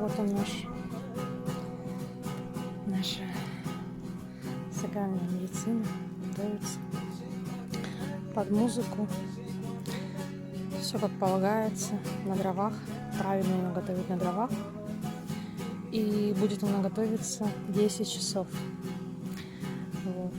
Вот он наша сакральная медицина готовится под музыку. Все как полагается, на дровах. Правильно ее готовить на дровах. И будет она готовиться 10 часов. Вот.